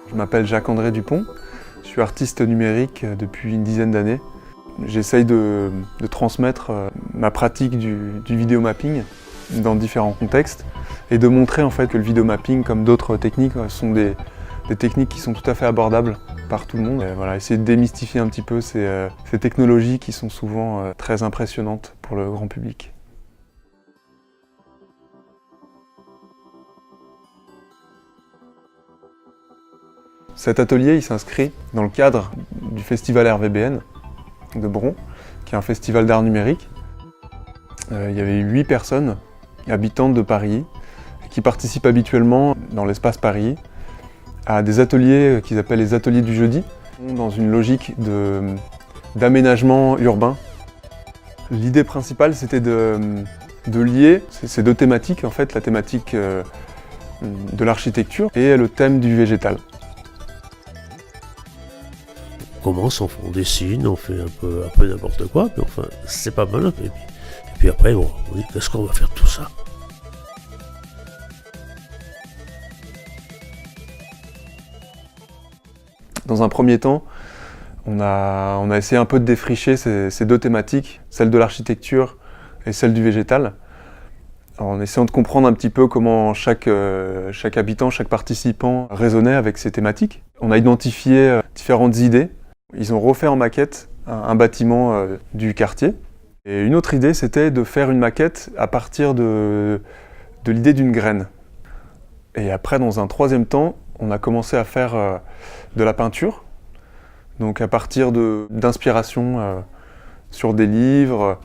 Je m'appelle Jacques-André Dupont, je suis artiste numérique depuis une dizaine d'années. J'essaye de transmettre ma pratique du vidéomapping dans différents contextes et de montrer en fait que le vidéomapping, comme d'autres techniques, sont des techniques qui sont tout à fait abordables par tout le monde. Et voilà, essayer de démystifier un petit peu ces technologies qui sont souvent très impressionnantes pour le grand public. Cet atelier il s'inscrit dans le cadre du festival RVBN de Bron, qui est un festival d'art numérique. Il y avait 8 personnes habitantes de Paris qui participent habituellement dans l'espace Paris à des ateliers qu'ils appellent les ateliers du jeudi, dans une logique d'aménagement urbain. L'idée principale c'était de lier ces deux thématiques, en fait, la thématique de l'architecture et le thème du végétal. On commence, on dessine, on fait un peu n'importe quoi, mais enfin c'est pas mal. Et puis après, bon, on dit qu'est-ce qu'on va faire de tout ça? Dans un premier temps, on a essayé un peu de défricher ces deux thématiques, celle de l'architecture et celle du végétal, en essayant de comprendre un petit peu comment chaque habitant, chaque participant raisonnait avec ces thématiques. On a identifié différentes idées. Ils ont refait en maquette un bâtiment du quartier. Et une autre idée, c'était de faire une maquette à partir de l'idée d'une graine. Et après, dans un troisième temps, on a commencé à faire de la peinture. Donc à partir d'inspiration sur des livres,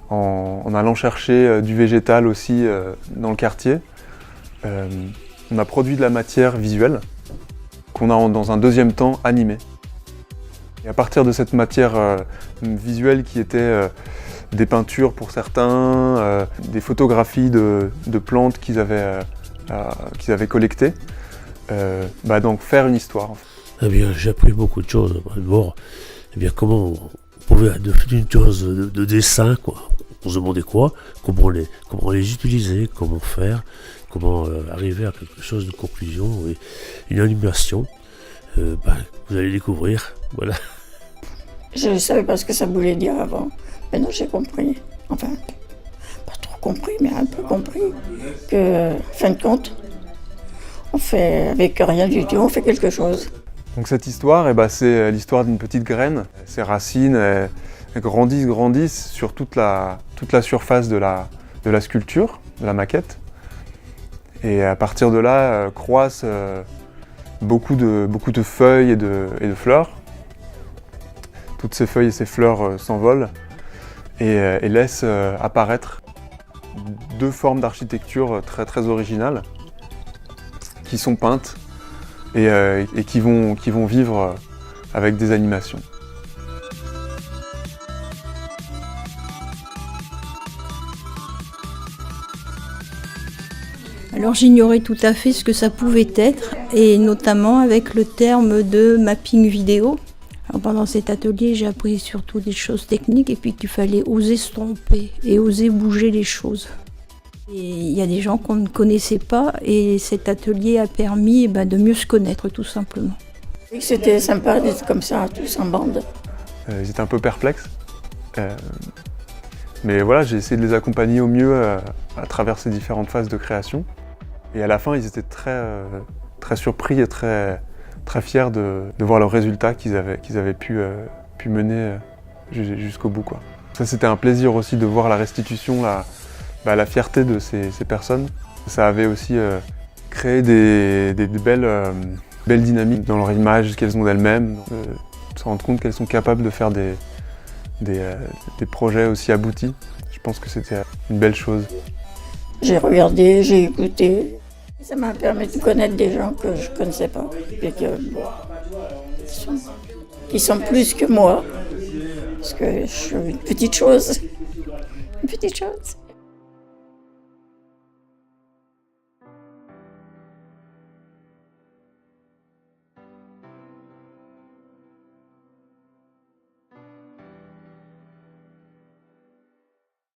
en allant chercher du végétal aussi dans le quartier. On a produit de la matière visuelle qu'on a dans un deuxième temps animée. Et à partir de cette matière visuelle qui était des peintures pour certains, des photographies de plantes qu'ils avaient collectées, donc faire une histoire. Eh bien, j'ai appris beaucoup de choses. D'abord, eh bien, comment on pouvait devenir une chose de dessin, quoi. On se demandait quoi, comment les utiliser, comment faire, comment arriver à quelque chose de conclusion, et une animation. Vous allez découvrir, voilà. Je ne savais pas ce que ça voulait dire avant. Maintenant j'ai compris, enfin, pas trop compris, mais un peu compris, que, fin de compte, on fait avec rien du tout, on fait quelque chose. Donc cette histoire, c'est l'histoire d'une petite graine. Ses racines elles grandissent sur toute la surface de la sculpture, de la maquette. Et à partir de là, croissent beaucoup de feuilles et de fleurs. Toutes ces feuilles et ces fleurs s'envolent et laissent apparaître deux formes d'architecture très, très originales qui sont peintes et qui vont vivre avec des animations. Alors j'ignorais tout à fait ce que ça pouvait être, et notamment avec le terme de mapping vidéo. Alors pendant cet atelier, j'ai appris surtout des choses techniques et puis qu'il fallait oser se tromper et oser bouger les choses. Et il y a des gens qu'on ne connaissait pas et cet atelier a permis de mieux se connaître tout simplement. C'était sympa d'être comme ça, tous en bande. Ils étaient un peu perplexes. Mais voilà, j'ai essayé de les accompagner au mieux à travers ces différentes phases de création. Et à la fin, ils étaient très surpris et très fiers de voir le résultat qu'ils avaient pu mener jusqu'au bout, quoi. Ça, c'était un plaisir aussi de voir la restitution, la fierté de ces personnes. Ça avait aussi créé des belles dynamiques dans leur image qu'elles ont d'elles-mêmes, se rendre compte qu'elles sont capables de faire des projets aussi aboutis. Je pense que c'était une belle chose. J'ai regardé, j'ai écouté. Ça m'a permis de connaître des gens que je ne connaissais pas et qui sont plus que moi. Parce que je suis une petite chose. Une petite chose.